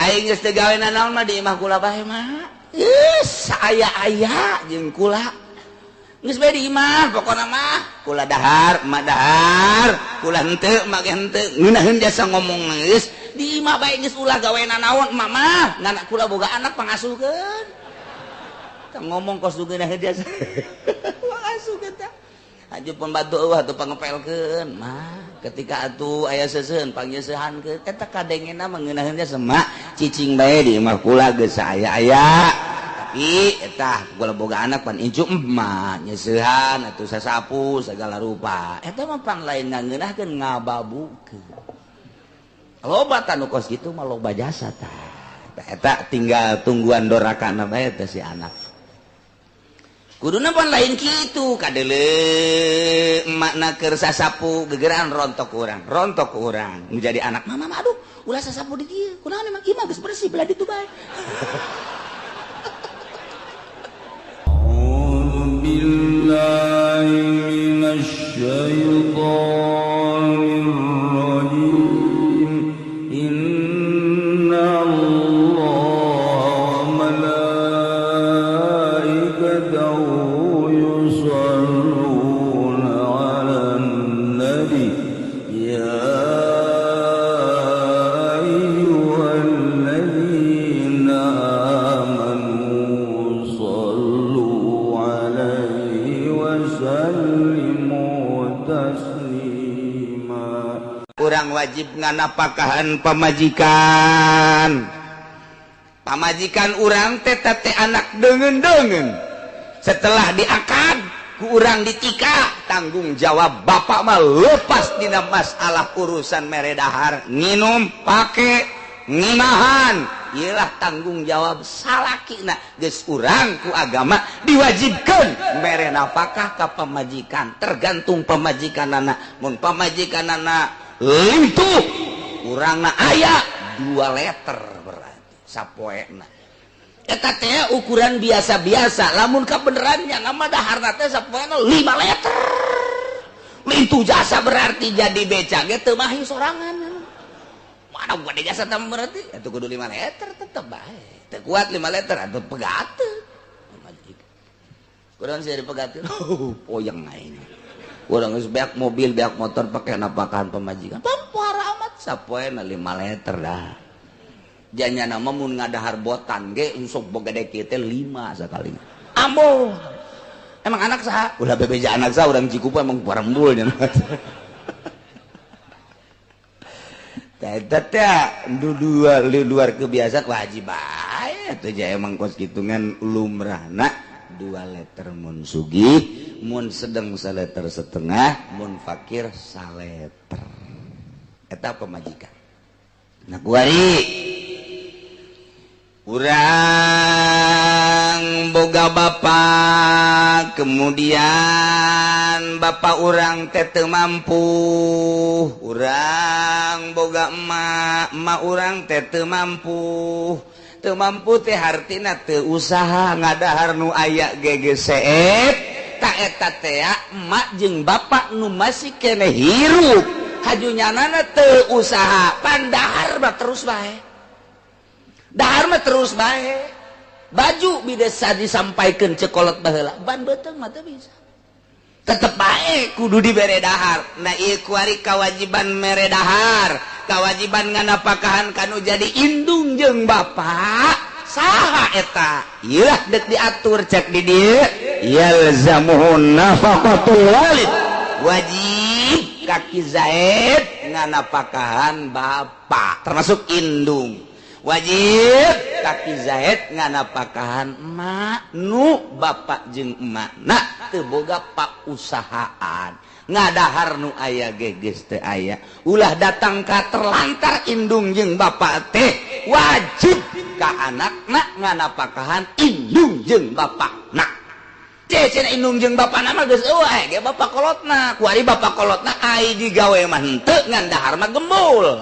aing geus teu gawe naon mah di imah kula bae mah. Aya jeung kula. Geus bae di imah pokona mah kula dahar, emak dahar, kula henteu, emak ge henteu. Ngeunaheun jasa ngomong geus di imah bae geus ulah gawe naon emak mah. Ngana kula boga anak pangasuhkeun. Tah ngomong kos ngeunaheun jasa. Pangasuhkeun tah. Aju pembantu eueuh atuh pangepelkeun mah ketika atuh aya seuseun pangyeusehankeun eta kadengena mah ngeunaheun jasa mak cicing bae di imah kula geus aya tapi eta kula boga anak pan incu mah nyeusehan atuh sasapu sagala rupa eta mah pan lain ngeunahkeun ngababukeun loba tanu kos kitu mah loba jasa tah eta tinggal tungguan dorakana bae teh si anak kuduna pan lain kitu kadeuleu emakna keur sasapu gegeran rontok urang nu jadi anak mama aduh ulah sasapu di dieu kunaon emang imah geus bersih belah ditu bae billahi minasyaitonir rajim inna allaha malaikatahu yusalluna 'alan nabi ya ayyuhalladzina amanu sallu 'alaihi wa sallimu taslima. Urang wajib nganapakahan pamajikan urang teh anak deungeun setelah diakad ku urang ditika tanggung jawab bapak mah lepas dina masalah urusan mere dahar nginum pake ngimahan iyalah tanggung jawab salakina geus urang ku agama diwajibkeun mere nafkah ka pamajikan tergantung pamajikanana mun pamajikanana lintuh urangna aya 2 liter berarti sapoena eta teh ukuran biasa-biasa lamun kabenerannya nama daharna teh sapoena 5 liter lintuh jasa berarti jadi beca ge teu mahi sorangan mana gede jasa teh berarti atuh kudu 5 liter tetep bae teu kuat 5 liter atuh pegateuh kurang sih dipegateuh poyeng aing urang geus beak mobil beak motor pake napakahan pamajikan parah amat sapoena 5 liter dah janyana mah mun ngadahar botan ge sok boga gede kieu teh 5 sakali ambo emang anak saha ulah bebeja anak saha urang Cikupa emang parembul nya teh luar kebiasaan wajib bae teh emang kos kitu ngan lumrahna 2 liter mun sugih mun sedeng 1,5 liter mun fakir 1 liter eta pamajikan nah kuari urang boga bapak kemudian bapak urang teh teu mampu urang boga emak urang teh teu mampu teh hartina teu usaha ngadahar nu aya gegeseet tak eta teh emak jeung bapak nu masih keneh hirup hajunyanana teu usaha pandahar mah terus bae dahar mah terus bae baju bidesa disampaikeun cekolot baheula ban beuteung mah teu bisa tetep bae kudu dibere dahar nah ieu kuari kawajiban mere dahar kawajiban nganapakahan kanu jadi indung jeung bapak saha eta ieulah deuk diatur cek di dieu yalzamuhun nafaqatul walid wajib kaki zaid nganapakahan bapak termasuk indung wajib kaki zaid nganapakahan emak nu bapak jeung emakna teu boga pausahaan ngadahar nu aya geges teu aya ulah datang ka terlantar indung jeung bapak teh wajib ka anakna nganapakahan indung jeung bapakna cenah indung jeung bapana mah geus eueuh ge bapak kolotna kuari bapak kolotna ai digawe mah henteu ngan dahar mah gembul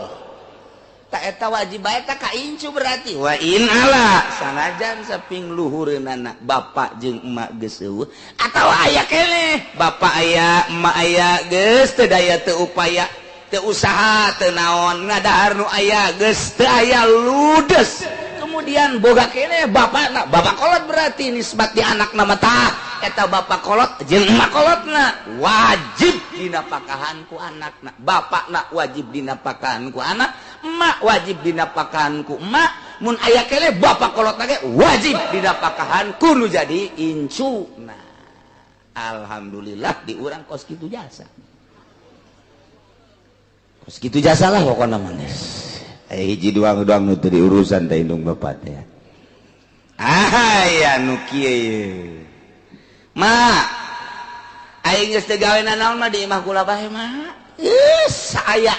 tak eta wajib bae tak ka incu berarti wa in ala sanajan saping luhureunana bapak jeung emak geus eueuh atawa aya keneh bapak aya emak aya geus teu daya teu upaya teu usaha teu naon ngadahar nu aya geus teu aya ludes kemudian boga keneh bapakna bapak kolot berarti nisbat di anakna mah tah eta bapak kolot jeung emak kolotna wajib dinapakahan ku anakna bapakna wajib dinapakahan ku anak emak wajib dinapakahan ku emak mun aya keneh bapak kolotna ge wajib dinapakahan ku nu jadi incuna alhamdulillah di urang kos kitu jasa kos kitu jasa lah pokona manis hiji doang nu teu diurusan teh indung bapak teh ya nu kieu ma aing geus teu gaweana naon mah di imah kula bae mah geus aya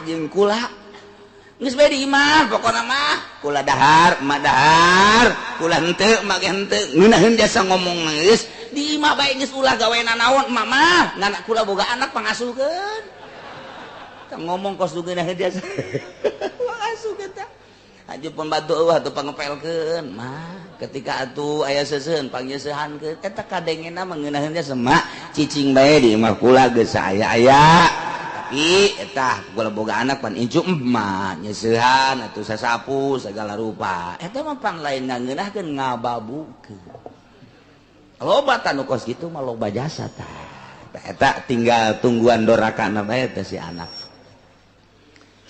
jeung kula geus bae di imah pokona mah kula dahar emak dahar kula henteu emak ge henteu ngeunaheun jasa ngomong geus di imah bae geus ulah gaweana naon emak mah nganak kula boga anak pangasuhkeun ngomong kos dugina jasa pangasuh kita aja pembantu eueuh atuh pangepelkeun mah ketika atuh aya seuseun pangyeusehankeun eta kadengena mah ngeunaheun jasa mak cicing bae di imah kula geus aya tapi eta kula boga anak pan incu emak nyeusehan atuh sasapu segala rupa eta mah pan lain ngeunahkeun ngababukeun loba tanu kos kitu mah loba jasa tah eta tinggal tungguan dorakana bae teh si anak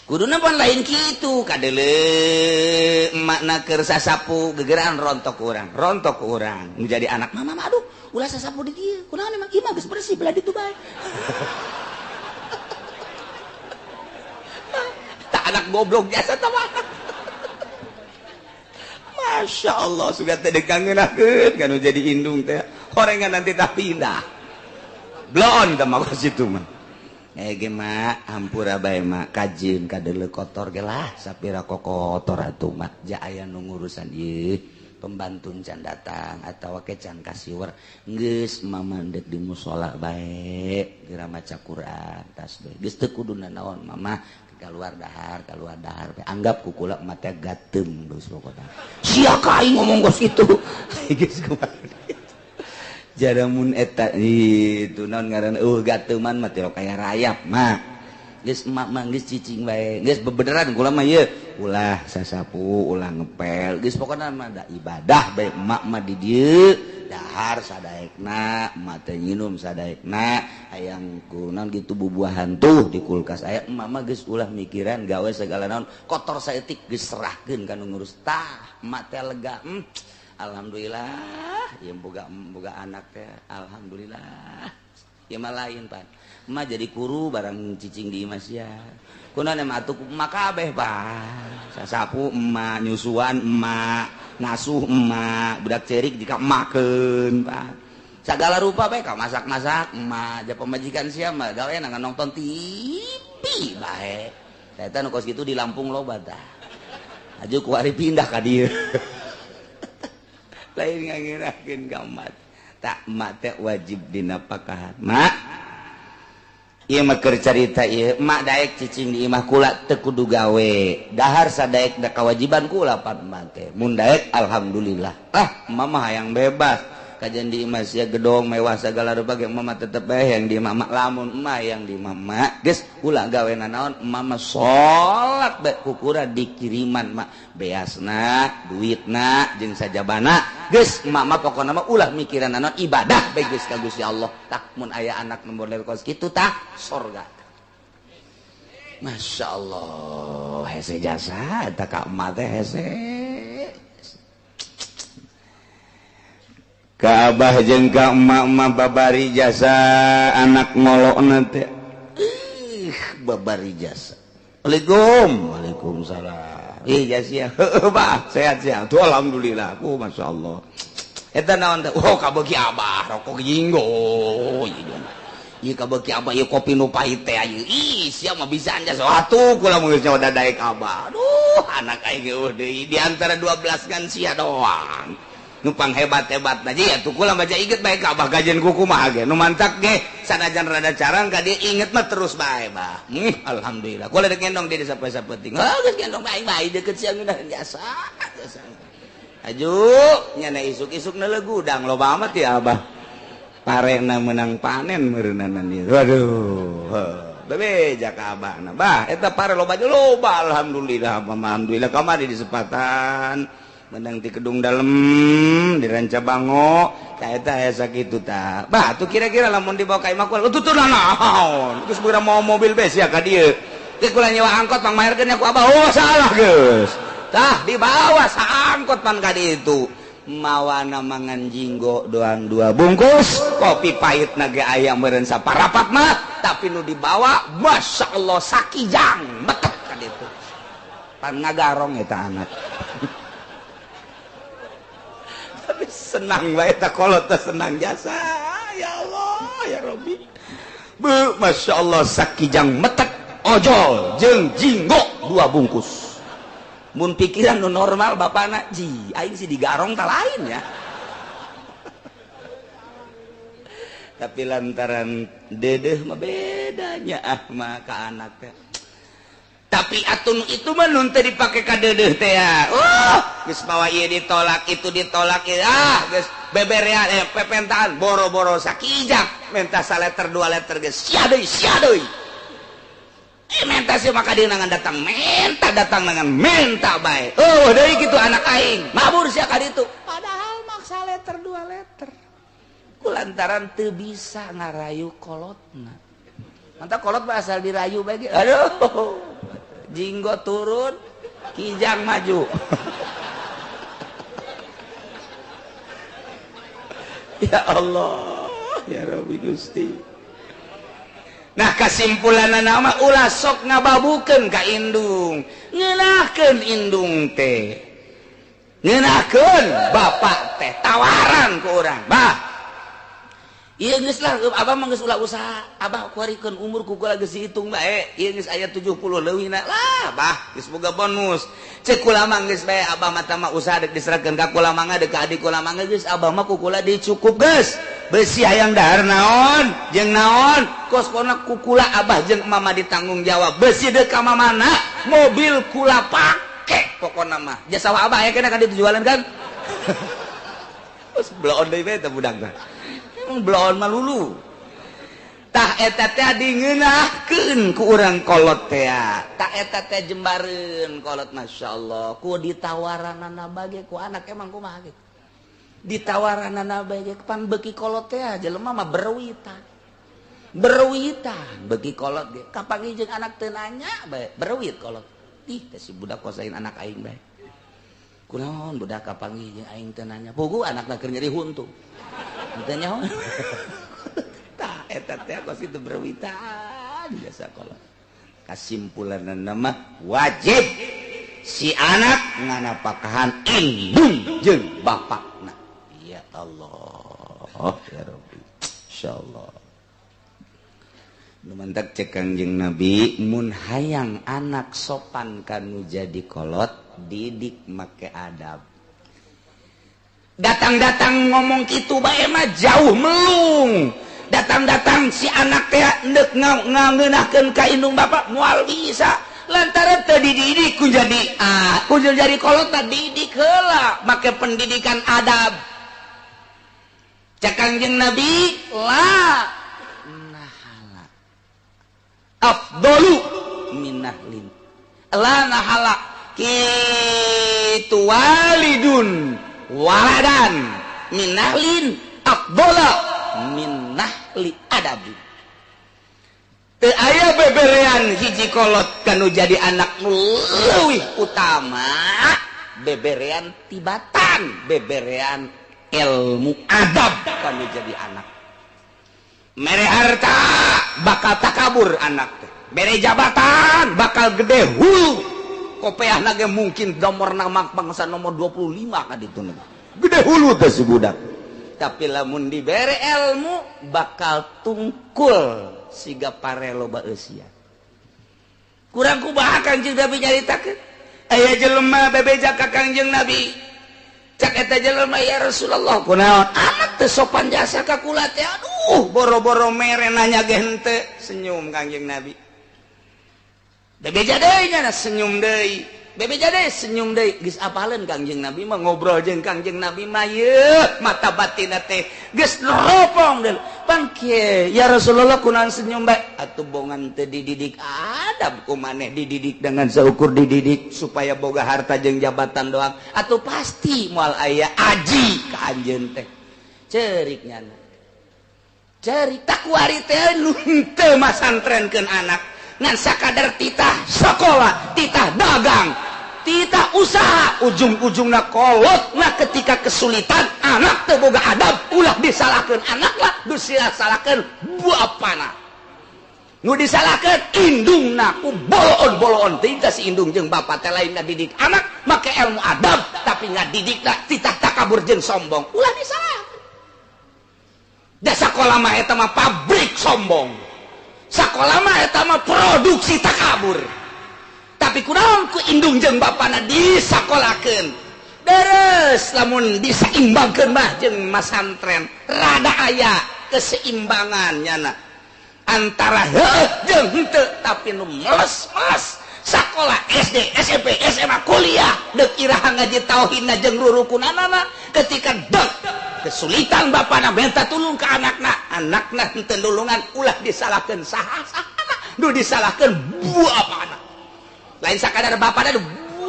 kuduna pan lain kitu kadeuleu emakna keur sasapu gegeran rontok ku urang nu jadi anak mama aduh ulah sasapu di dieu kunaon emang ieu mah geus bersih belah ditu bae tak anak goblok jasa tah mah Masya Allah sudah teh dekangeunahkeun kanu jadi indung teh horengan nanti tah pindah blon tah mah situ mah ge mak hampura bae mak kajin kadeuleu kotor ge lah sapira kotor atuh mah ja aya nu ngurusan ieu pembantu can datang atawa ke can kasiwer geus mamandek di mushola bae geura maca Quran tasbih geus teu kuduna naon mama keluar dahar bae anggap ku kula mah teh gateum geus pokona sia ka aing ngomong geus kitu geus kumaha jaramun eta itu naon ngaranna gateuman mah teh kaya rayap mah geus emak mah geus cicing bae geus bebeneran kula mah ieu ulah sasapu ulah ngepel geus pokona mah da ibadah bae emak mah di dieu dahar sadaekna emak teh nginum sadaekna hayang kunaon kitu bubuahan tuh di kulkas aya emak mah geus ulah mikiran gawe segala naon kotor saeutik geus serahkeun ka nu ngurus tah emak teh lega alhamdulillah ya boga anak teh alhamdulillah ya mah lain pan emak jadi kuru barang cicing di imah sia kunaon emang atuh emak kabeh pan sasapu emak nyusuan emak ngasuh emak budak cerik jika emakeun pan sagala rupa bae ka masak-masak emak ja pamajikan sia mah gaweana nonton TV bae eta nu kos kitu di Lampung loba tah aju ku ari pindah ka dieu lain ngangirakeun ka emak tak emak teh wajib dinapakahan mak ieu mah keur carita ieu emak daek cicing di imah kula teu kudu gawe dahar sadaek da kewajiban kula pan emak teh mun daek alhamdulillah emak mah hayang bebas kajian di imah sia gedong mewah segala rupa ge emak mah tetep bae yang di imah lamun emak yang di imah geus ulah gaweana naon emak mah salat bae kukura dikiriman mak beasna duitna jeung sajabana geus emak mah pokona mah ulah mikiran naon ibadah bae geus ka Gusti Allah tak mun aya anak nu model kos kitu tah sorga Masya Allah hese jasa eta ka emak teh hese ka abah jeung ka emak mah babari jasa anak ngolokna teh babari jasa Waalaikumsalam jas ya bah sehat-sehat tuh alhamdulillah Masya Allah eta naon teh kabeuki abah rokok jinggo ieu kabeuki abah ieu kopi nu pahit teh ieu sia mah bisa anja atuh kula geus nyawa dadaek abah aduh anak aing eueuh deui di antara 12 kan sia doang numpang hebat-hebat aja ya tuh kula baca inget baik abah gajian kuku mah ge nu mantak ge sanajan rada carang ka dia inget mah terus bae bah alhamdulillah kula dek gendong dia sapoe-sapoe geus gendong bae deukeut sia ngeunaheun jasa aju nyana isuk-isuk neuleuh gudang loba amat ya abah parena menang panen meureunana ieu waduh bebeja ka abahna bah eta pare loba alhamdulillah kamari di sepatan menang di kedung dalem di ranca bango eta aya sakitu tah bah tuh kira-kira lamun dibawa ka imah kula tutuna naon geus beura mau mobil bes ya ka dieu teh kula nyewa angkot pang maerkeun ku abah oh salah geus tah dibawa saangkot pan ka ditu mawana mangan jinggo doang 2 bungkus kopi pahit nage ayam meureun saparapat mah tapi nu dibawa masya Allah sakijang betet ka ditu pan ngagarong eta anak tapi senang bae eta kolot teh senang jasa ya Allah ya Rabbi masya Allah sakijang metek ojol jeung jinggo 2 bungkus mun pikiran nu normal bapana ji aing sih digarong tak lain ya tapi lantaran dedeh mah bedanya mah ka anak teh tapi atun itu mah nun teh dipake ka dedeh teh ya geus mawa ieu ditolak itu ditolak geus beberean pepentaan boro-boro sakijak menta saleter 2 letter geus sia deui menta sih maka dia nangan datang menta baik dari gitu anak aing mabur sia ka ditu padahal maksa letter 2 letter kulantaran teu bisa ngarayu kolotna mantap kolot asal dirayu bae aduh jinggo turun kijang maju ya Allah ya Rabbi Gusti. Nah kesimpulan nama ulah sok ngababukeun ka indung ngeunahkeun indung teh ngeunahkeun bapak teh tawaran ku urang bah ieu geus lah abah mah geus ulah usaha abah kuarikeun umur ku kula geus dihitung bae ieu geus aya 70 leuwihna lah bah geus boga bonus ceuk kula mah geus bae abah mah tah usaha deuk diserahkeun ka kula mangga deuk ka adik kula mangga geus abah mah ku kula dicukup geus besi hayang dahar naon jeung naon kospona ku kula abah jeung mama ditanggung jawab besi deuk ka mamana mobil kula pake pokona mah jasa abah aya kana kan dijualan kan geus bloon deui bae teh budak teh bloon mah lulu tah eta teh dingeunahkeun ku urang kolot teh tah eta teh jembareun kolot masyaallah ku ditawaranana bage ku anak emang kumaha gitu ditawaranana bage pan beuki kolot teh jelema mah berwitan beuki kolot ge kapangi jeung anak teu nanya bae berwit kolot ih teh si budak kosain anak aing bae kunaon budak kapangi jeung aing teu nanya pugu anakna keur nyeri huntu teu nyaho tah eta teh kos itu berwitan biasa kolot kasimpulanna mah wajib si anak nganapakahan indung jeung bapakna ya Allah ya Rabbi insyaallah nu mantak cek Kangjeng Nabi mun hayang anak sopan kanu jadi kolot didik make adab datang-datang ngomong kitu bae mah jauh melung datang-datang si anak teh neuk ngeunahkeun ka indung bapak moal bisa lantaran teu dididik ku jadi kolot teh didik heula make pendidikan adab cak Kangjeng Nabi la nahala afdalu minahlin la nahala kitu walidun waladan minahlin afdala minahli adabi teu aya beberean hiji kolot kanu jadi anak nu leuwih utama beberean tibatan beberean ilmu adab kanu jadi anak mere harta bakal takabur anak teh mere jabatan bakal gede hulu kopeahna ge mungkin nomor nama bangsa nomor 25 ka ditu gede hulu teh si budak tapi lamun dibere ilmu bakal tungkul siga pare loba eusia kurang kumaha Kangjeng Nabi nyaritakeun aya jelema bebeja ka Kangjeng Nabi cak eta jelema ya Rasulullah kunaon anak teu sopan jasa ka kula teh aduh boro-boro mere nanya ge henteu senyum Kangjeng Nabi bebeja deui nya senyum deui bebe jadi senyum deui geus apaleun Kangjeng Nabi mah ngobrol jeung Kangjeng Nabi mah yeuh mata batin teh geus neropong deul pan kieu ya Rasulullah kunaon senyum bae atuh bongan teu dididik adab ku maneh dididik dengan seukur dididik supaya boga harta jeung jabatan doang atuh pasti moal aya aji ka anjeun teh ceurik nyana ceurik tak kuari teh nu teu masantrenkeun anak ngan sakadar titah sekolah, titah dagang, titah usaha, ujung-ujungna kolot. Nah ketika kesulitan, anak teu boga adab, ulah disalahkeun anak lah, disalahkeun bapana. Nu disalahkeun indungna ku boloon-boloon, teh si indung jeung bapa teh lain ngadidik anak, make ilmu adab, tapi ngadidikna titah takabur jeung sombong, ulah disalahkeun. Da sakola mah eta mah pabrik sombong. Sakola mah eta mah produksi takabur. Tapi kunaon ku indung jeung bapana disakolakeun. Beres lamun disaimbangkeun mah jeung masantren rada aya keseimbangan nyana antara heuh jeung henteu tapi nu meles-meles sakola SD, SMP, SMA, kuliah deuk iraha ngaji tauhidna jeung rurukunana ketika deuk kesulitan bapana minta tulung ke anakna henteu nulungan ulah disalahkeun saha nu disalahkeun bapana lain sakadar bapana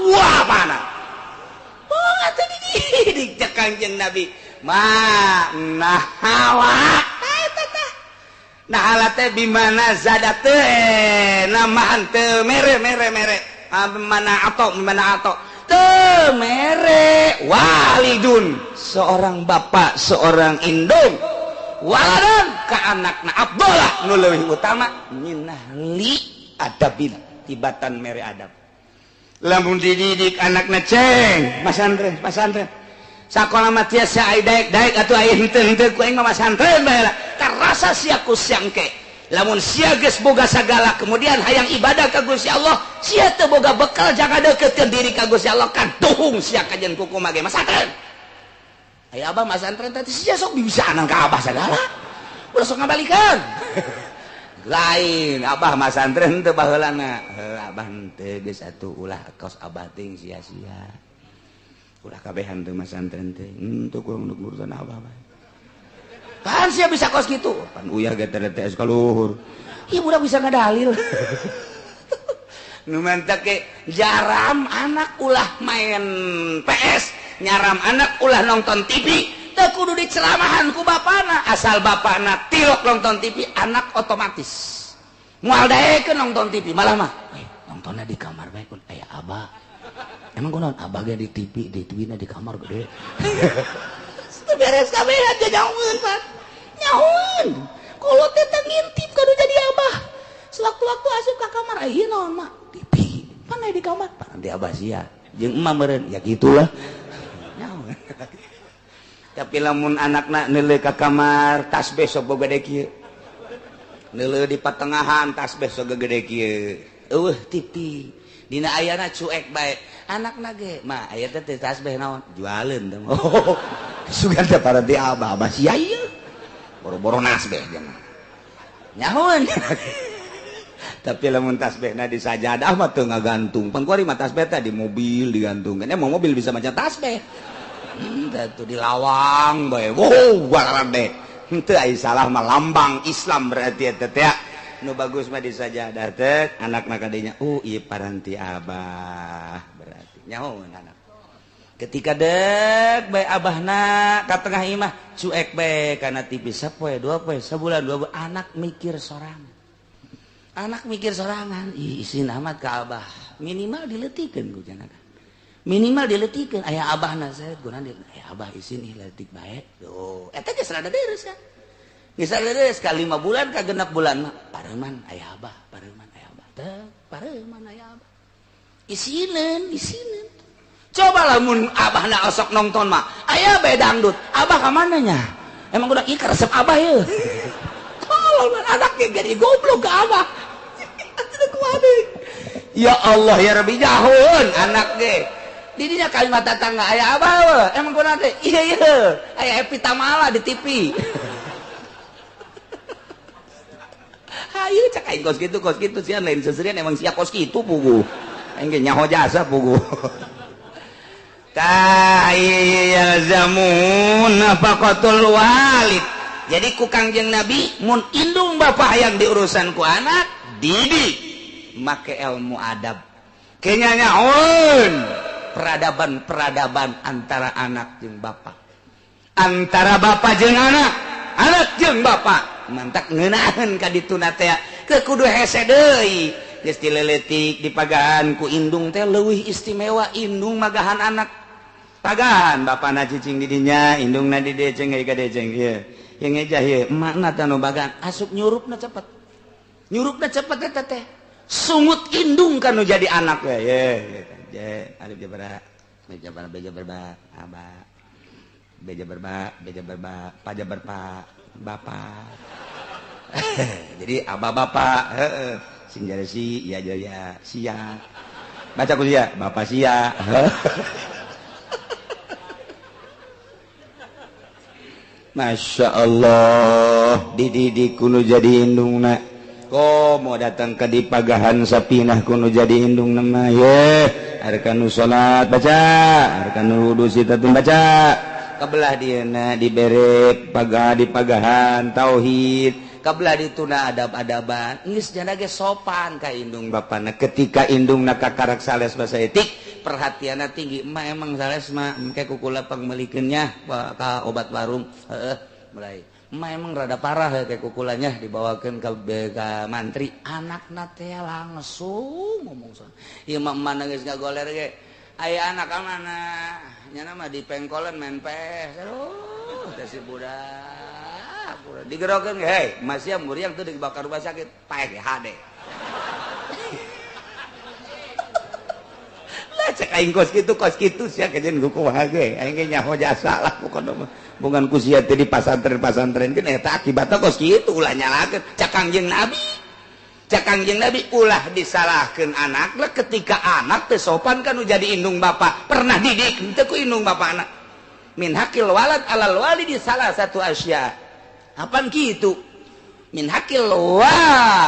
bapana oh atuh dididik jeung Kangjeng Nabi ma nahala eta tah nahala teh bimana zadat teh nama henteu mere mana ato mere walidun seorang bapak seorang indung waladan ka anakna Abdullah nu leuwih utama minahli adabin tibatan mere adab lamun dididik anakna ceng masantren sakola mah tiasa aya daek atuh aya henteu ku aing mah masantren bae lah karasa sia ku siangke lamun sia geus boga sagala kemudian hayang ibadah ka Gusti Allah sia teu boga bekal jaga deukeutkeun diri ka Gusti Allah kan tuhung sia kajen kuku mage masantren aya abah masantren teh sia sok bibisaanan ka abah sagala ulah sok ngabalikeun lain abah masantren teu baheulana abah teu geus atuh ulah kos abah teh sia-sia ulah kabehan teu masantren teh henteu kurang urusan abah bae kan sia bisa kos gitu pan uyah ge TTS ka luhur ieu budak bisa ngadalil nu mentek ke jaram anak ulah main PS nyaram anak ulah nonton TV teu kudu diceramahan ku bapana asal bapana tilok nonton TV anak otomatis moal daekeun nonton TV malah mah nontonnya di kamar bae kun aya abah emang kunaon abah ge di TV di TV-na di kamar gede teu beres kabeh aja nyahoeun Pak nyahoeun kalau teh ngintip kudu jadi abah sewaktu-waktu asup ka kamar ieu naon mah TV mana di kamar pan di abah sia jeung emah meureun ya gitulah nyahoeun tapi lamun anakna neuleuh ka kamar tasbih sok boga gede kieu neuleuh di patengahan tasbih sok gede kieu eueuh TV dina ayana cuek bae anakna ge mah aya teh tasbih naon jualeun teh oh sugan teh paranti abah sia ieu boro-boro nasbeh jangan nyahoeun tapi lamun tasbihna di sajadah mah teu ngagantung pan kuari mah tasbih teh di mobil digantungkeun emang mobil bisa maca tasbih tuh di lawang bae wow bakaran deh henteu aya salah mah lambang Islam berarti eta teh nu bagus mah di sajadah teh anakna kadinya ieu paranti abah berarti nyahoeun anak ketika dek bae abahna ka tengah imah cuek bae kana TV sapoe dua poe sabulan dua bulan anak mikir sorangan isin amat ka abah minimal dileutikeun ku jangan minimal dileutikeun aya abahna sae guna aya abah isin leutik bae tuh eta geus rada deres kan geus rada deres ka 5 bulan ka 6 bulan mah pareuman aya abah teh pareuman aya abah isinen coba lamun abahna osok nonton mah aya bae dangdut abah ka mananya emang udah ieu resep abah ye tolol anak ge jadi goblok ke abah atuh kuade ya Allah ya Rabbi jahun anak ge di dinya kalimat tetangga aya abah we emang kunaon teh ieu aya Epi Tamala di TV hayu cak aing kos kitu sia lain seserian emang sia kos kitu pugu engke nyaho jasa pugu zamun nafaqatul walid. Jadi ku Kangjeng Nabi mun indung bapak hayang diurusan ku anak didik make ilmu adab kenya nyaon peradaban antara anak jeung bapak, antara bapak jeung anak jeung bapak mantak ngeunaheun ka dituna teh kudu hese deui geus dileletik dipagahan ku indung teh leuwih istimewa indung magahan anak pagahan bapana cicing di dinya indungna di deceng ka deceng ieu yang ngejah ieu emakna teh nu bagahan asup nyurupna cepet eta teh sungut indung kan nu jadi anak we ye alif jabara beja berba aba beja berba paja berpa bapak jadi aba bapak heeh sing jare si iya jaya sia baca ku sia bapak sia Masya Allah dididik kuno jadi indungna kok mau datang ke dipagahan sapinah kuno jadi indung nama ye arkanu salat baca arkanu wudu sitatun baca kabelah dieuna dibere dipagahan tauhid kabelah dituna adab-adaban geus jana ge sopan ka indung bapana ketika indungna kakarak sales basa etik perhatianna tinggi emak emang sales mah engke kukula pangmelikeunnya ka obat warung heeh mulai emak emang rada parah kayak kukulanya dibawakeun ka mantri anakna teh langsung ngomong soal ieu mah emak geus ngagoler ge aya anak ka mana nya mah dipengkolan main pes aduh teh si budak digerokeun ge hei masih muriang teu dibakar rumah sakit pae ge hade cek aing kos kitu sia kejeun kumaha ge aing ge nyaho jasa lah pokona bukan ku sia teh di pasantren geun eta akibatna kos kitu ulah nyalakeun cak Kangjeng Nabi ulah disalahkeun anak lah ketika anak teu sopan kan jadi indung bapak pernah didik teu ku indung bapak anak min hakil walad alal walidi salah satu asya apaan kitu min hakil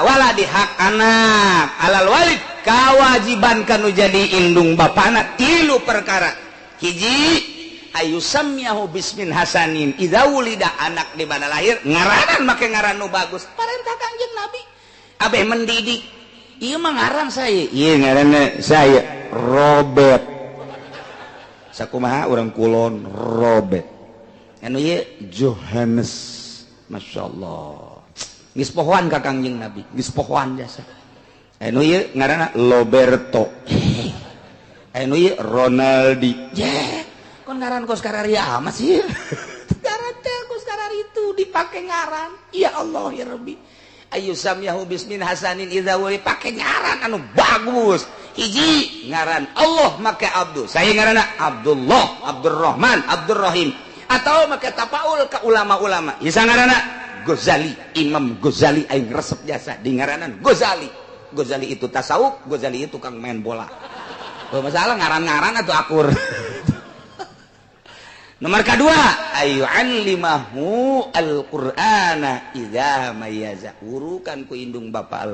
waladi hak anak alal walid kawajiban kanu jadi indung bapana tilu perkara hiji ayusamyahu bismin hasanin idza wulida anak di mana lahir ngaranan make ngaran nu bagus parentah Kangjeng Nabi abeh mendidik ieu mah ngaran saya ieu ngaranna saya Robert sakumaha urang kulon Robert anu ieu Johannes masyaallah geus pohoan ka Kangjeng Nabi geus pohoan jasa anu ieu ngaranna Roberto anu ieu Ronaldi kon ngaran kos kararia amat sih ngaran teh kos karari itu dipake ngaran ya Allah ya Rabbi ayusamyahu bismin hasanin idza wali pake ngaran anu bagus hiji ngaran Allah make Abdul saya ngaranna Abdullah Abdurrahman Abdurrahim atau make tapaul ka ulama-ulama isa ngaranna Ghazali Imam Ghazali aing resep jasa di ngaranan Ghazali itu tasawuf Ghazali itu tukang main bola masalah ngaran-ngaran atau akur nomor kedua ayu'allimahu al-Qur'ana idza mayyaza urukan ku indung bapak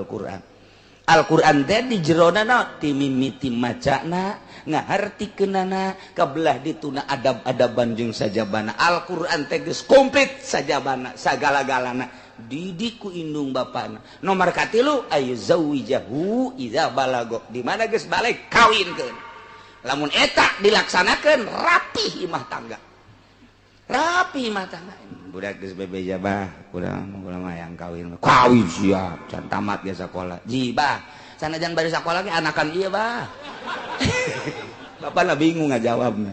Al-Qur'an teh di jerona na timimiti macana ngahartikeunana kabelah dituna adab-adaban jeung sajabana Al-Qur'an teh geus komplit sajabana sagala-galana didik ku indung bapana nomor katilu ayuzawijahu idza balago di mana geus balik kawinkeun lamun eta dilaksanakeun rapih imah tangga budak geus bebeja bah kurang mah yang kawin siap can tamat ge sakola jibah sanajan bari sakola ge anakan ieu bah bapana bingung ngajawabna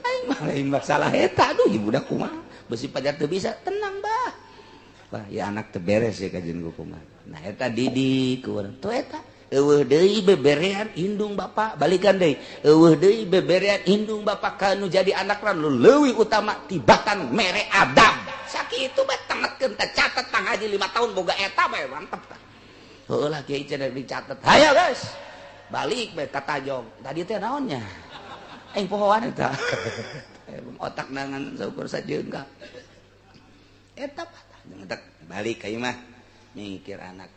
aing mah lain masalah eta aduh ieu budak kumaha besi pajar teu bisa tenang bah ya anak teu beres ya kajeun kumaha nah eta didik ku urang tuh eta eueuh deui beberean indung bapak balikan deui eueuh deui beberean indung bapak kanu jadi anak ran leuwih utama tibatan mere adab sakitu bae tengetkeun teh catet tang haji 5 tahun boga eta bae mantep tah heulah kieu cenah dicatet hayo guys balik bae ka Tajong tadi teh naonnya aing pohoan eta otak nangan saukur sajeungka eta patah balik ka imah mikir anak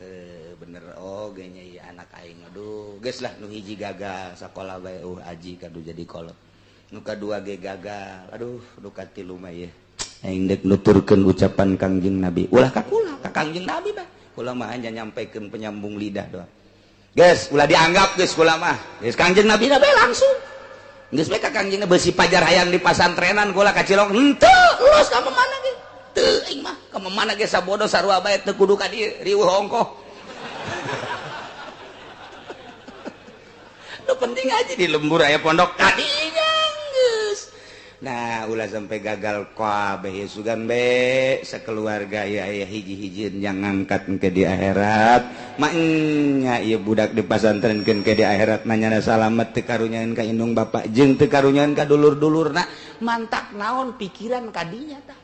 bener genya iya anak aing aduh geus lah nu hiji gagal sakola bae aji kadu jadi kolot nu kadua ge gagal aduh nu katilu mah ieu aing dek nuturkeun ucapan Kangjeng Nabi ulah ka kula ka Kangjeng Nabi mah kula mah hanya nyampaikeun penyambung lidah doang geus ulah dianggap geus kula mah geus Kangjeng Nabi bae langsung geus bae ka Kangjeng beusi pajar hayang di pasantrenan kula ka Cilong henteu los ka mana ge teu aing mah ka mana ge sabodo sarua bae teu kudu ka dieu riweuh ongkoh nu penting aja di lembur aya pondok kadinya geus. Nah ulah sampai gagal kabeh sugan be sakeluarga ya aya hiji-hijieun yang ngangkat ke di akhirat maknya ieu budak di pasantrenkeun ke di akhirat nanyana salamet teu karunyaeun ka indung bapak jeung teu karunyaeun ka dulur-dulurna mantak naon pikiran kadinya tah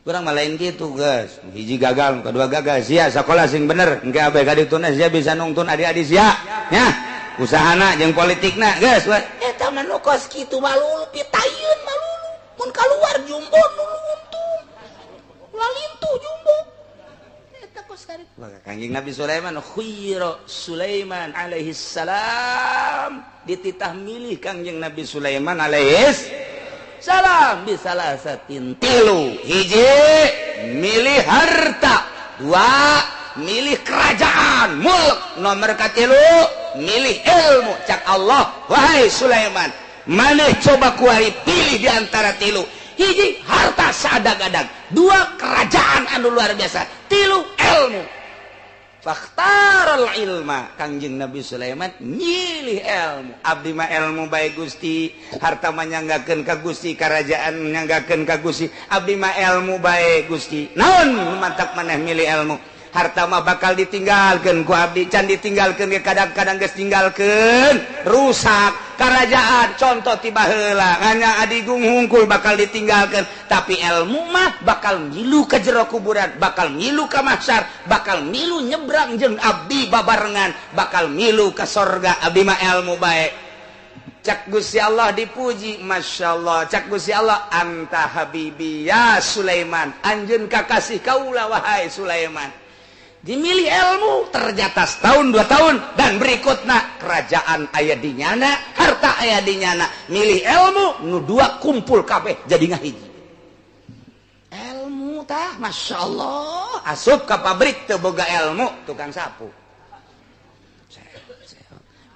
urang mah lain kitu geus hiji gagal kadua gagal sia sakola sing bener engke abe ka dituna sia bisa nungtun adik-adik sia nya usahana jeung politikna geus we eta mah nu kos kitu malulu pitayeun malulu mun kaluar jumbo dulu untung lalintu jumbo eta kos karep maka Kangjeng Nabi Sulaiman khuyira Sulaiman alaihi salam dititah milih Kangjeng Nabi Sulaiman alaihi salam bisalah satin tilu hiji milih harta dua milih kerajaan mulk nomor katilu milih ilmu cak Allah wahai Sulaiman maneh coba kuari pilih di antara tilu hiji harta sadag-adag dua kerajaan anu luar biasa tilu ilmu fakhtarul ilma Kangjeng Nabi Sulaiman milih ilmu abdi mah ilmu bae Gusti harta mah nyanggakeun ka Gusti kerajaan nyanggakeun ka Gusti abdi mah ilmu bae Gusti naon mantap maneh milih ilmu harta mah bakal ditinggalkeun ku abdi can ditinggalkeun ge kadang-kadang geus tinggalkeun rusak kerajaan contoh tiba heula hanya adigung hungkul bakal ditinggalkeun tapi ilmu mah bakal ngilu ka jero kuburan bakal ngilu ka mahsyar bakal ngilu nyebrang jeung abdi babarengan bakal ngilu ka sorga abdi mah ilmu bae cak Gusti Allah dipuji masyaallah cak Gusti Allah anta habibi ya Sulaiman anjeun kakasih kaula wahai Sulaiman dimilih ilmu ternyata setahun 2 tahun dan berikutnya kerajaan aya di nyana harta aya di nyana milih ilmu nu dua kumpul kabeh jadi ngahiji ilmu tah masyaallah asup ka pabrik teu boga ilmu tukang sapu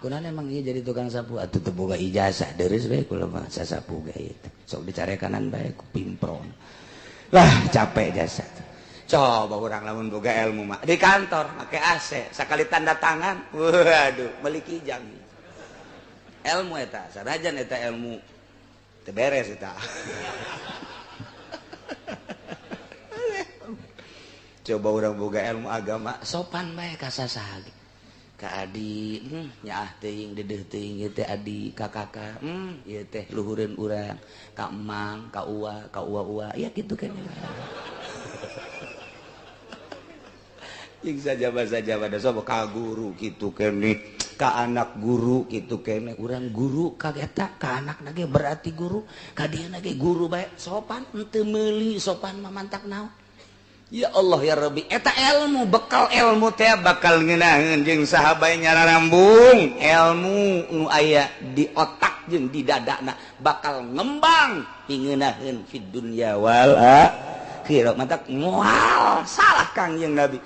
kunaon emang ieu jadi tukang sapu atuh teu boga ijazah deureus we kula mah sasapu gae sok dicarekanan bae ku pimpron lah capek jasa coba orang lamun boga ilmu mah di kantor make AC sakali tanda tangan waduh meuli kijang ilmu eta sanajan eta ilmu teu beres eta coba orang boga ilmu agama sopan bae ka sasaha ka adi nyaah teuing dedeuh teuing ieu teh adi ka kakak ieu teh luhureun urang ka emang ka uwa ya kitu kan saja pada sobo ka guru gitu kene ka anak guru gitu kene urang guru ka eta ka anak nage berarti guru ka dieu nage guru bae sopan henteu meuli sopan mah mantak naon ya Allah ya Rabbi eta ilmu bekal ilmu teh bakal ngeunaheun jeung saha bae nyararambung ilmu nu aya di otak jeung di dadana bakal ngembang ngeunaheun fid dunya wal kira mantak moal salah Kangjeng Nabi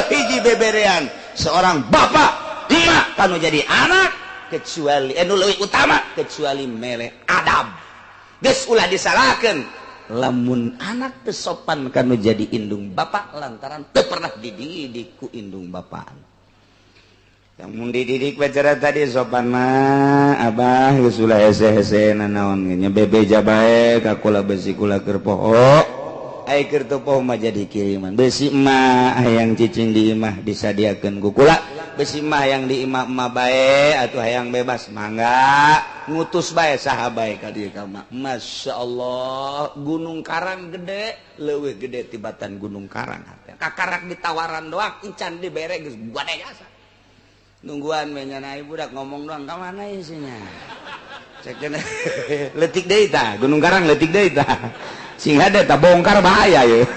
hiji beberean seorang bapak emak kanu jadi anak kecuali nu leuwih utama kecuali mere adab geus ulah disalahkeun lamun anak teu sopan kanu jadi indung bapak lantaran teu pernah dididik ku indung bapak yang mun dididik bacara tadi sopan mah abah geus ulah hese-hese naon nya bebeja bae ka kula besi kula keur poho ai keur teu poho mah jadi kiriman besi mah hayang cicing di imah disadiakeun ku kula besi mah hayang di imah mah bae atuh hayang bebas mangga ngutus bae saha bae ka dieu ka mah masyaallah Gunung Karang gede leuwih gede tibatan Gunung Karang kakarak ditawaran doang encan dibere geus gade jasa nungguan we nya naik budak ngomong doang ka mana isinya cek leutik deui tah Gunung Karang leutik deui tah sing ada tak bongkar bahaya ya.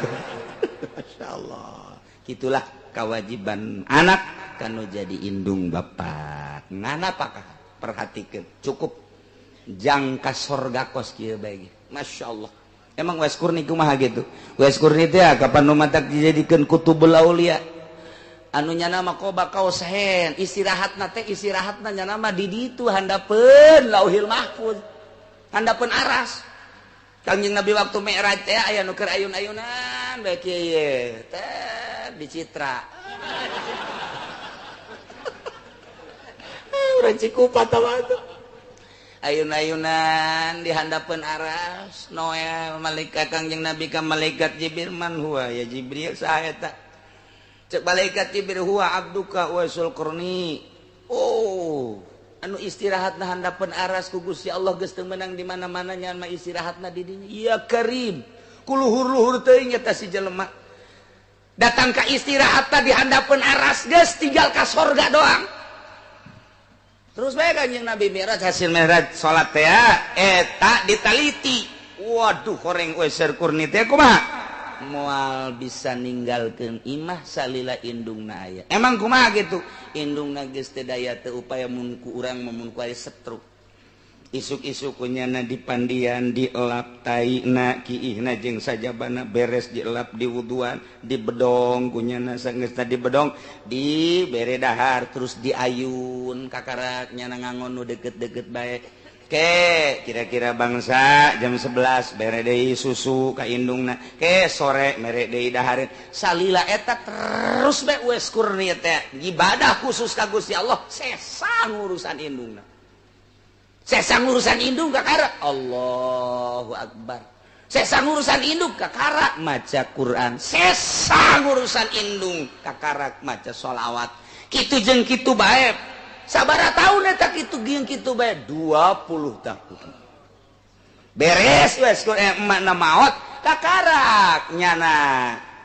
Masyaallah. Gitulah kewajiban anak kanu jadi indung bapak ngana apakah perhatikan cukup jangka sorga kos kieu bae Masya Allah emang Wes Kurni kumaha gitu Wes Kurni teh kapan nu matak dijadikeun kutubul aulia anu nyana mah koba kaos hen istirahatna nyana mah di ditu handapeun lauhil mahfuz handapeun aras Kangjeng Nabi waktu Mi'raj teh aya nu keur ayun-ayunan bae kieu teh dicitra urang Cikupa tah ayun-ayunan di handapeun aras noe malaikat Kangjeng Nabi ka malaikat Jibril man huwa ya Jibril saha eta cek malaikat Jibril huwa abduka Uwaisul Qarni oh anu istirahatna handapeun aras ku Gusti Allah geus teu meunang di mana-mana nyan mah istirahatna di dinya ya Karim kuluhur-luhur teuing eta si jelema datang ka istirahatna di handapeun aras geus tinggal ka sorga doang terus bae Kanjeng Nabi Mi'raj hasil Mi'raj salat teh eta ditaliti waduh horeng Uwaisul Qarni teh kumaha moal bisa ninggalkeun imah salila indungna aya emang kumaha gitu indungna geus teu daya teu upaya mun ku urang mun ku aya setruk isuk-isuk nyana dipandian dielap taina kiihna jeung sajabana beres dielap diwuduan dibedong kunyana sageus dibedong dibere dahar terus diayun kakarak nyana ngangon nu deukeut-deukeut bae ke kira-kira bangsa jam 11 bere deui susu ka indungna ke sore mere deui dahareun salila eta terus bae Uwais Kurni teh ibadah khusus ka Gusti Allah sesang urusan indungna sesang urusan indung kakara Allahu Akbar sesang urusan indung kakara maca Quran sesang urusan indung kakara maca sholawat kitu jeung kitu bae sabaraha taun eta kitu geung kitu bae 20 tahun beres wes emakna maot kakarak nyana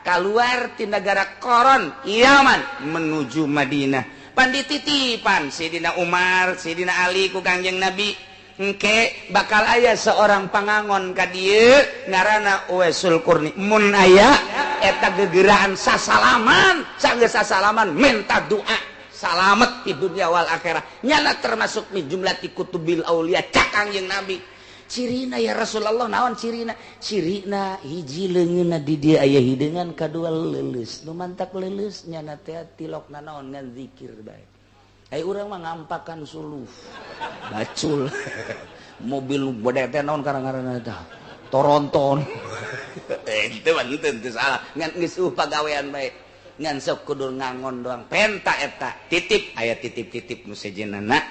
keluar ti negara Koron Yaman menuju Madinah pan dititipan Sidina Umar Sidina Ali ku Kangjeng Nabi engke bakal aya seorang pangangon ka dieu ngaranna Uwaisul Qarni mun aya eta gegeuraan sasalaman sanggeus sasalaman minta doa salamet di dunia wal akhirah nyana termasuk min jumlati kutubil aulia cak Kangjeng Nabi cirina ya Rasulullah naon cirina hiji leungeunna di dieu aya hideungan kadua leuleus nu mantak leuleus nyana teh tilokna naon ngan zikir bae ai urang mah ngampakan suluh bacul mobil bodek teh naon karang-karangna teh Toronton teu mah teu salah ngan geus pagawean bae ngan sok kudu ngangon doang penta eta titip aya titip-titip nu sejenana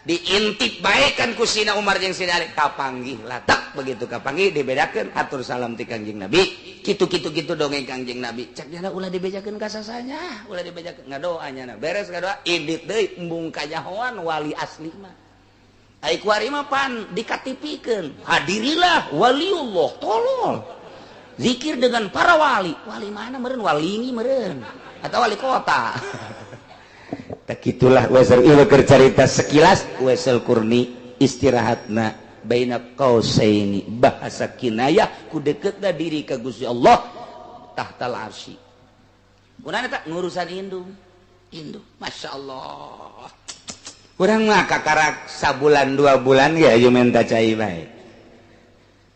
diintip bae kan ku Sina Umar jeung Sina Ali kapanggih latak begitu kapanggih dibedakeun atur salam ti Kangjeng Nabi kitu-kitu dongeng Kangjeng Nabi cak nyana ulah dibejakeun ka sasanya ulah dibejakeun ngadoa nyana beres ngadoa idit deui embung kajahoan wali asli mah ai kuari mah pan dikatipikeun hadirilah waliullah tolol zikir dengan para wali mana meureun walingi meureun atau wali kota tak gitulah Uwaisul ieu keur carita sekilas Uwaisul Qarni istirahatna baina qausaini bahasa kinayah ku deuketna diri ka Gusti Allah tahtal arsy urang eta ngurusan indung Masya Allah urang mah kakarak sabulan 2 bulan ya aju menta cai bae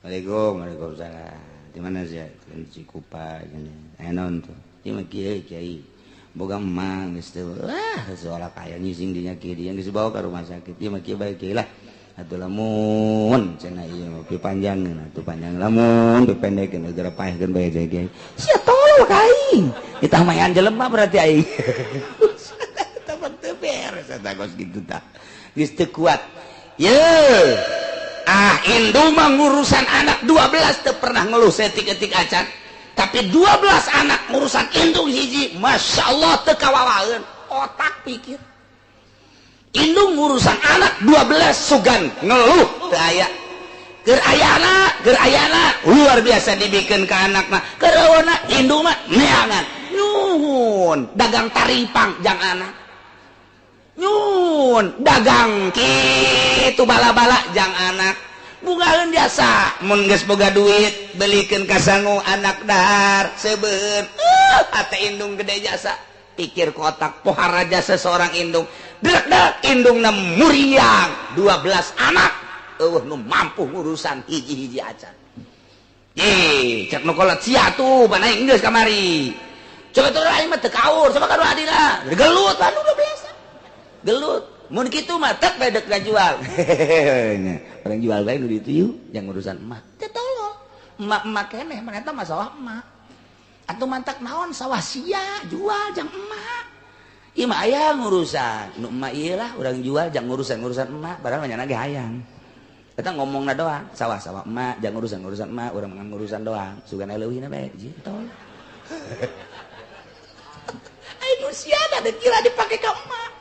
Waalaikumsalam di mana sih Cikupa gini enon tuh dia mah kiai boga emang geus teu soal kaya nyising dinya kieu dia geus bawa ka rumah sakit dia mah kieu bae kieu lah atuh lamun cenah ieu mah pi panjangkeun atuh panjang lamun pi pendekeun gara paehkeun bae kiai sia tolol ka aing ditah mayan jelema berarti aing tapi teu beres eta kos kitu tah geus teu kuat ye indung mah ngurusan anak 12 teu pernah ngeluh setik-etik acan tapi 12 anak ngurusan indung hiji Masya Allah teu kawawaeun otak pikir indung ngurusan anak 12 sugan ngeluh teu aya keur ayana luar biasa dibikeun ka anak mah keur aweuna indung mah neangan nyuhun dagang taripang jang anak nyun dagang kitu bala-bala jang anak bugaeun biasa mun geus boga duit belikeun ka sangu anak dahar seubeun ate indung gede jasa pikir kotak pohar raja seseorang indung dek indungna muriang 12 anak nu mampu ngurusan hiji-hiji acan cek nu kolot sia tuh panaing geus kamari coba tuh aing mah teu kaur coba kanu adina gelut anu 12 gelut mun kitu mah tek bae dek ngajual orang jual bae nu ditu yeuh yang urusan emak teu tolol emak keneh mah eta mah sawah emak atuh mantak naon sawah sia jual jang emak ieu mah aya ngurusan nu emak ieu lah urang jual jang ngurusan emak padahal nya ge hayang eta ngomongna doang sawah emak jang ngurusan emak urang ngan ngurusan doang sugan leuwihna bae jitol ai nu sia da kira dipake ka emak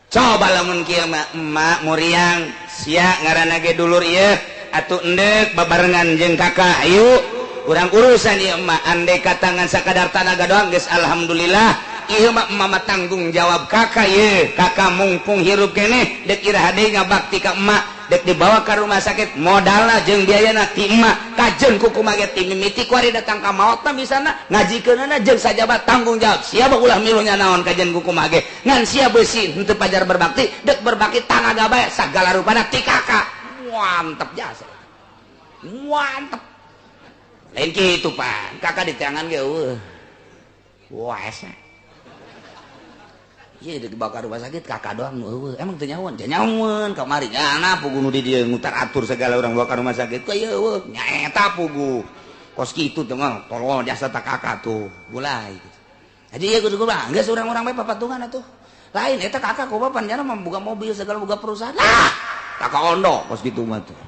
coba lamun kieu mah emak muriang sia ngaranna ge dulur ieu atuh endek babarengan jeung kakak ayo urang urusan ieu emak andai katangan sakadar tanaga doang geus alhamdulillah ieu mah emak tanggung jawab kakak ieu kakak mungpung hirup keneh dek ira hade ngabakti ka emak dek dibawa ke rumah sakit modalna jeung biayana ti emak kajeun ku kumaha ge ti mimiti ku ari datang ka maotna bisana ngajikeunana jeung sajabat tanggung jawab sia ulah milunya naon kajeun ku kumaha ge ngan sia beusi henteu pajar berbakti dek berbakti tanaga bae sagala rupana ti kakak mantep jasa mantep lain kitu pan kakak di tangan ge eueuh waesa iya dibawa ke rumah sakit kakak doang nu emang teu nyahoan kamari nyana pugu nu di dieu ngutar atur segala orang bawa ke rumah sakit kok ieu nyaeta pugu kos kitu teh mah tolol jasa tak kakak tuh mulai jadi ieu kudu kumaha geus urang-urang bae papatungan atuh lain eta kakak kumaha panjana mah boga mobil segala boga perusahaan lah kakak ondo kos kitu mah tuh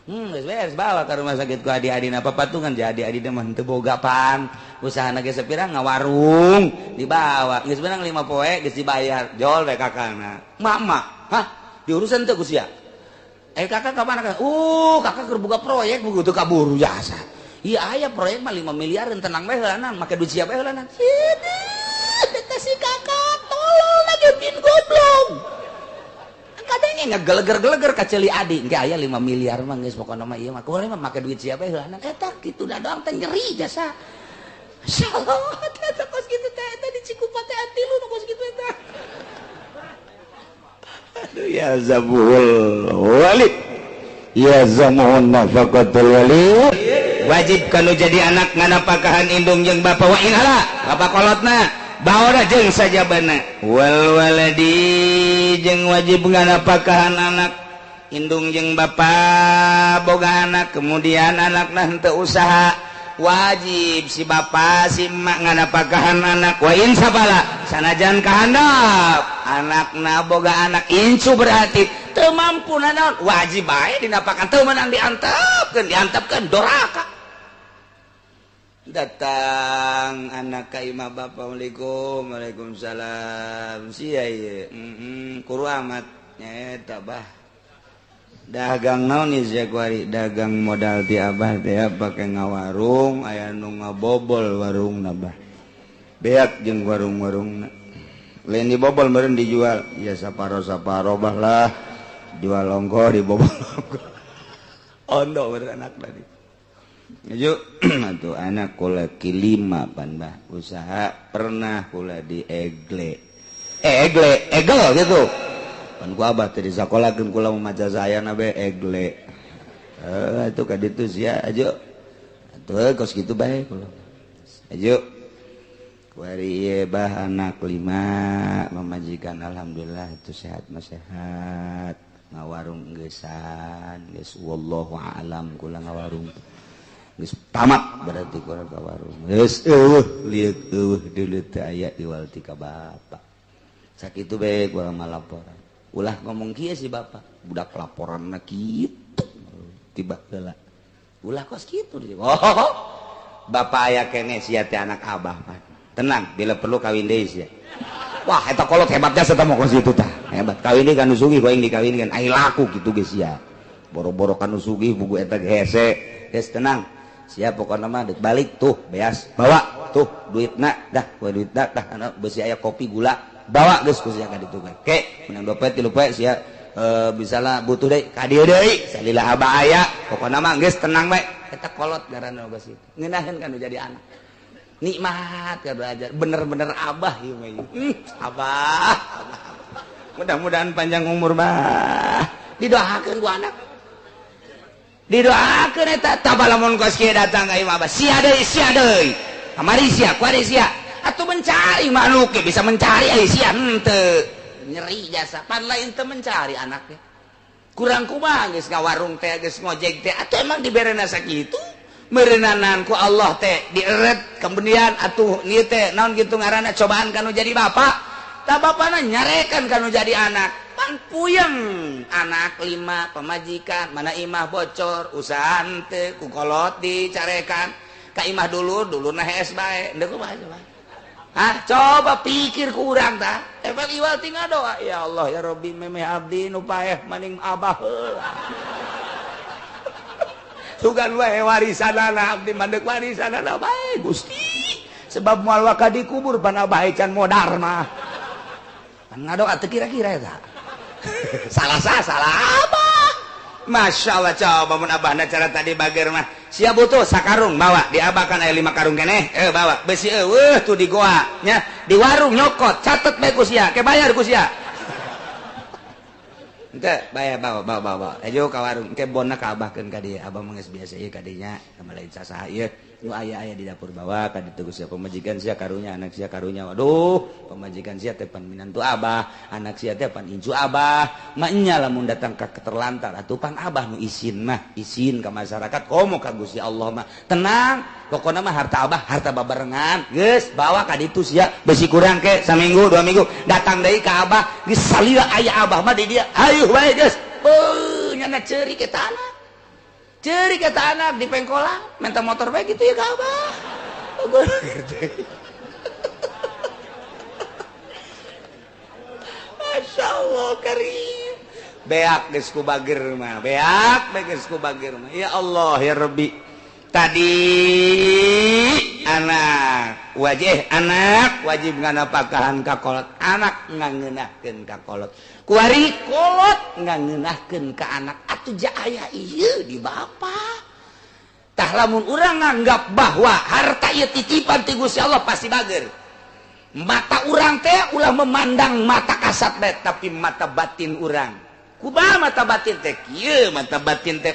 geus beres bawa ke rumah sakit ku adi-adina papatungan jadi adi mah teu boga pan usahana ge sepira ngawarung dibawa geus beunang 5 poe geus dibayar jol we kakana mak hah diurusan teu ku sia kakak ka mana kakak keur boga proyek buku teu kaburu jasa iya aya proyek mah 5 miliar tenang bae heulanan make duit sia bae heulanan eta si kakak tolol na ge bin goblok kadangnya ngegeleger-geleger kaceli adi engke aya 5 miliar mah geus pokona mah ieu mah kumaha mah make duit sia bae heulanan eta kitu da doang teh nyeri jasa salah eta kos kitu teh eta di Cikupa teh atilu nu kos kitu eta aduh ya zabul walid ya zamun nafaqatul walid wajib kanu jadi anak nganapakahan indung jeung bapa wa inhala bapa kolotna baora jeung sajabana wal waladi jeung wajib nganapakahan anak indung jeung bapa boga anak kemudian anakna henteu usaha wajib si bapa si emak nganapakahan anak wa insabala sanajan kahandap anakna boga anak incu berarti teu mampu naon wajib bae dinapakan teu meunang diantepkeun doraka datang anak ka imah bapa waalaikumsalam sia ieu kuru amat nyaeta bah dagang naon ieu sia kuari dagang modal ti abah teh pake ngawarung aya nu ngabobol warungna bah beak jeung warung-warungna lain dibobol meureun dijual ya saparo-saparo bah lah jual ongko dibobol ongko ondo meureun anak tadi Aju, atuh anak kula kilima pan bah usaha pernah kula di egel gitu pan ku abah teh disakolakeun kula maca sayana be egle atuh ka ditu sia aju atuh kos kitu bae kula aju kuari ieu bah anak 5 mamajikan alhamdulillah itu sehat mah sehat ngawarung geussan geus wallahu a'lam kula ngawarung geus tamat berarti kurang ka warung geus liuk dulu teh aya diwal ti ka bapa sakitu bae gua malaporan ulah ngomong kieu si bapa budak laporanna kitu tiba heula ulah kos kitu bapa aya keneh sia teh anak abah mah tenang bila perlu kawin deui sia wah eta kolot hebat jasa tah kos kitu tah hebat kawin deui kanu sugih ku aing dikawinkeun ai laku kitu geus sia boro-boro kanu sugih buku eta hese geus tenang siap pokoknya mah dek balik tuh beas bawa tuh duitna dah duitna dah anu beusi aya kopi gula bawa geus ku sia ka ditu bae ke menang dompet 3 poe sia misalna butuh deui ka dieu deui salila abah aya pokoknya mah geus tenang bae eta kolot ngaranna geus itu ngeunaheun kan jadi anak nikmat ka belajar bener-bener abah ieu mah abah mudah-mudahan panjang umur bah didoakeun ku anak didoakeun eta tah lamun kos kieu datang ka imah abah sia deui kamari sia kuari sia atuh mencari manuk bisa mencari ai sia henteu nyeri jasa pan lain teu mencari anaknya kurang kumaha geus ngawarung teh geus ngojek teh atuh emang diberena sakitu meureunanaan ku Allah teh dieret kemudian atuh ieu teh naon kitu ngaranna cobaan kanu jadi bapak tah bapana nyarekan kanu jadi anak pan puyeng anak 5 pemajikan mana imah bocor usaha teu ku kolot dicarekan ka imah dulurna hees bae endeu kumaha coba coba pikir ku urang tah efek iwal tinggal doa ya Allah ya Rabbi memeh abdi nu paeh maning abah heula sugan wae warisanana abdi mandek warisanana bae Gusti sebab moal waka dikubur pan abah can modar mah pan ngadoa teu kira-kira eta salah apa Masya Allah coba mun abahna cara tadi bager mah sia butuh sakarung bawa diabakan aya 5 karung keneh bawa besi tuh di goa nya di warung nyokot catet bae ku sia ke bayar ku sia ente bayar bawa ayo ka warung ke bonna ka abahkeun ka dieu abah mah geus biasa ieu ka dinya sama lain sasaha ieu nu aya di dapur bawa ka ditu sia pemajikan sia karunya anak sia karunya waduh pemajikan sia teh pan minantu abah anak sia teh pan incu abah mak nya lamun datang ka terlantar atuh pan abah nu isin ka masyarakat komo ka Gusti Allah mah tenang pokona mah harta abah harta babarengan geus bawa ka ditu sia besi kurang ke saminggu 2 minggu datang deui ka abah geus salila aya abah mah di dia hayuh bae geus nyana ceuri ke tanah ceri kata anak di pengkolan minta motor baik gitu ya kabah Masya Allah karim beak geus ku bager mah beak geus ku bager mah ya Allah ya Rabbi tadi anak wajib nganapakahan ka kolot anak ngangeunahkeun ka kolot kuari kolot ngangeunahkeun ka anak atuh ja aya ieu di bapa tah lamun urang nganggap bahwa harta ieu titipan ti Gusti Allah pasti bager mata urang teh ulah memandang mata kasat bae tapi mata batin urang kumaha mata batin teh kieu mata batin teh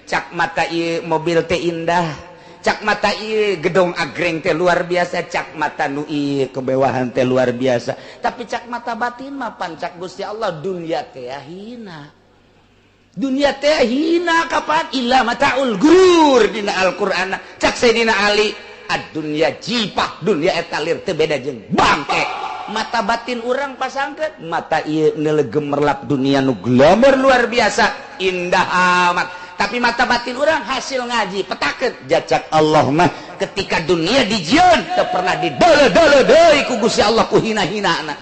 cak mata ieu mobil teh indah cak mata ieu gedong agreng teh luar biasa cak mata nu ieu kebewahan teh luar biasa tapi cak mata batin mah pancak Gusti Allah dunia teh hina kapan illa mataul gurur dina Al-Qur'an cak Sayyidina Ali ad-dunya jipah dunia eta lir teu beda jeung bangke mata batin urang pasangkeun mata ieu neuleuh gemerlap dunia nu glamour luar biasa indah amat tapi mata batin orang hasil ngaji petakeun jacak Allah mah ketika dunia dijieun teu pernah didole-dole deui ku Gusti Allah ku hina-hinana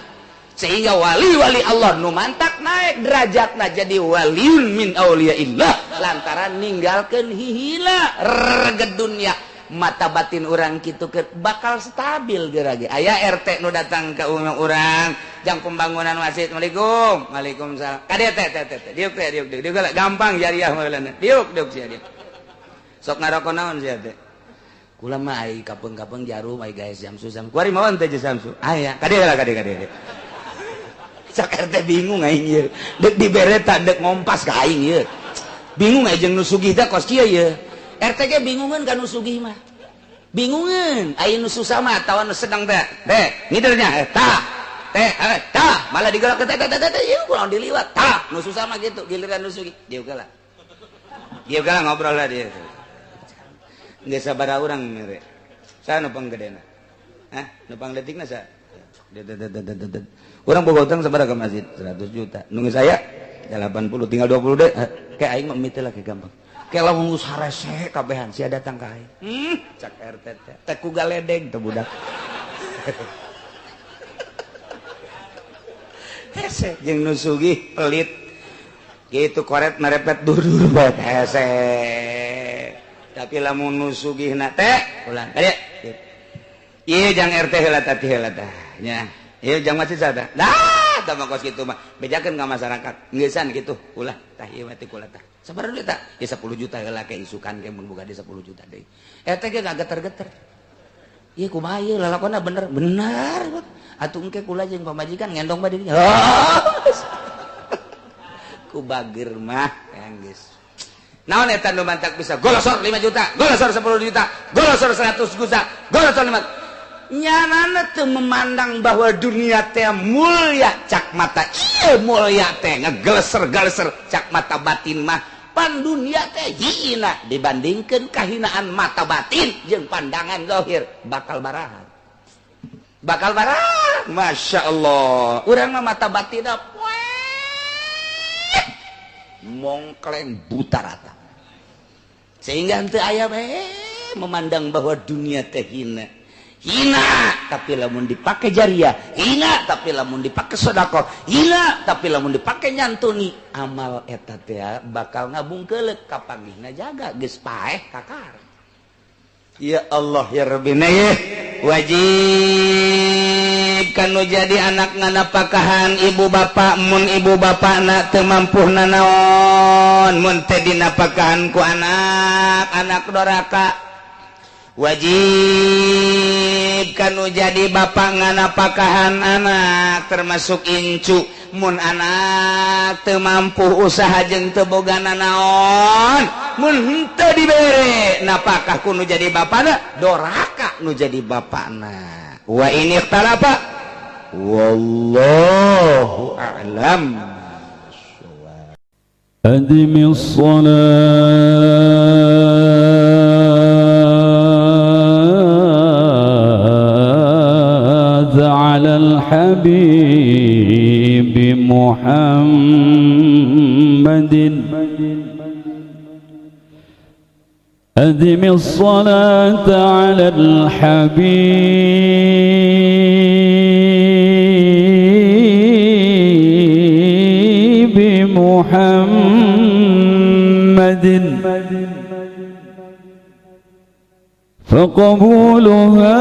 sehingga wali-wali Allah nu mantak naik derajatna jadi waliun min auliyaillah lantaran ninggalkeun hihila reged dunia mata batin orang kitu bakal stabil gerage aya RT nu datang ke urang jang pembangunan masjid Assalamualaikum Waalaikumsalam kade teh diuk gampang jariah meulana diuk sia diuk sok ngaroko naon sia teh kula mah ai kapeung-kapeung jarum ai gaes Samsu kuari mawan teh Samsu aya kade cak RT bingung aing ieu deuk dibere ta deuk ngompas ka aing ieu bingung aing jeung nu sugih teh kos kieu ieu RT ge bingungeun ka nu sugih mah bingungeun aya nu susah mah atawa nu sedang teh ngidernya tah malah digerak teh ieu kurang diliwat tah nu susah mah gitu giliran nu sugih dieu geula ngobrol lah dia geus sabaraha urang mere saha nu panggedena nu pangletikna saha urang boga utang sabaraha ka masjid 100 juta nu geus aya 80 tinggal 20 deh kayak aing mah mite lah gampang kayak lamun geus harese kabehan sia datang ka aing cak RT teh ku galedeg teh budak hese jeung nu sugih pelit gitu koret merepet dur-dur bae hese tapi lamun nu sugihna teh ulang kade ieu jang RT heula tah nya ieu jang masjid sada dah tah kos kitu mah bejakeun ka masyarakat geeusan kitu ulah tah ieu mah teh kula tah sabaraha duit tah ya 10 juta heula ke isukan ke mun boga di 10 juta deui eta ge gak geter-geter Iya kumaha ieu lalakonna bener atuh engke kula jeung pamajikan ngendong bade dinya ku bageur mah geus naon eta nu mantak bisa golosor 5 juta golosor 10 juta golosor 100 juta golosor 5 nyanana teu memandang bahwa dunia teh mulia cak mata ieu mulia teh ngageleser-geleser cak mata batin mah pan dunia teh hina dibandingkeun kahinaan mata batin jeung pandangan zahir bakal baraha Masya Allah urang mah mata batin mongkleng buta rata sehingga henteu aya memandang bahwa dunia teh hina tapi lamun dipake jariah hina tapi lamun dipake sedekah hina tapi lamun dipake nyantuni amal eta teh bakal ngabungkeuleuh ka panggihna jaga geus paeh kakar ya Allah ya Rabbina ya wajib kanu jadi anak nganapakahan ibu bapak mun ibu bapakna teu mampuhna naon mun teu dinapakahan ku anak doraka wajib kanu jadi bapak nganapakahan anak termasuk incu mun anak teu mampu usaha jeung teu bogana naon mun henteu dibere napakah ku nu jadi bapana doraka nu jadi bapana wa ini ikhtalafa wallahu a'lam adimis على الحبيب محمد أدم الصلاة على الحبيب محمد فقبولها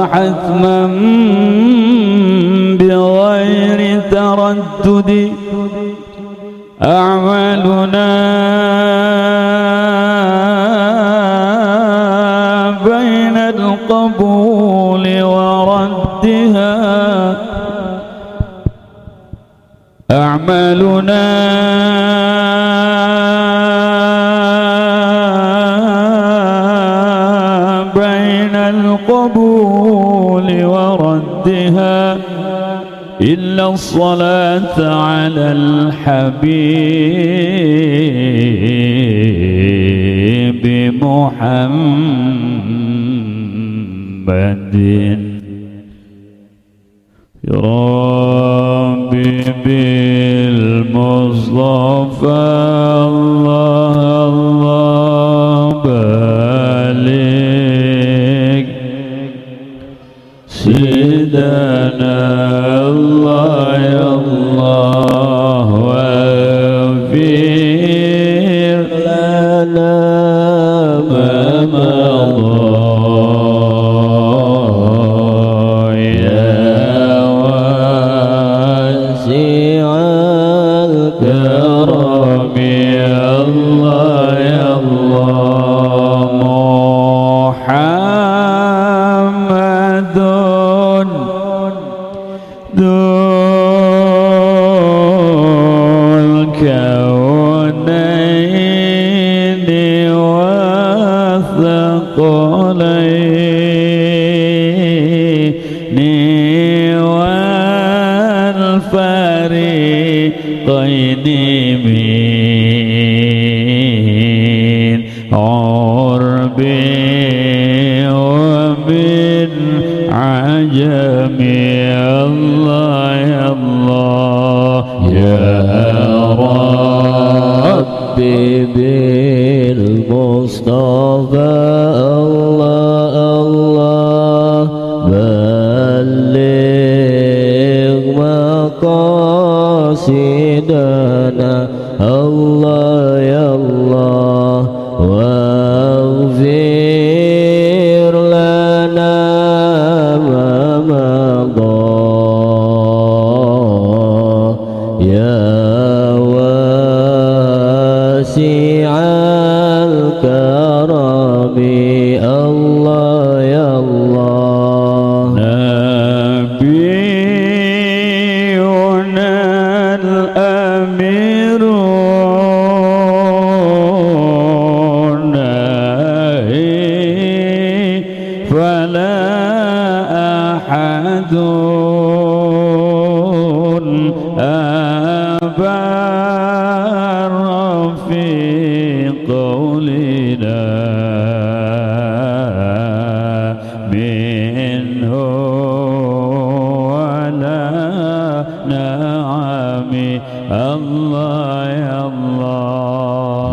حتما بغير تردد أعمالنا بين القبول وردها أعمالنا بين القبول وردها إلا الصلاة على الحبيب محمد يا ربي بالمصطفى الله بلغ سيدنا الله يا الله واغفر لنا ما مضى يا واسع الكرم يا الله يا الله محمد ذو الكونين والثقلين والفريقين من عرب ومن عجم يا الله يا الله يا ربي بالمصطفى الله الله بلغ مقاصدنا الله يا الله واغفر لنا ما مضى يا واسع الكرم الأمير ناهي فلا أحد أبار في قولنا منه ولا نعم الله يا الله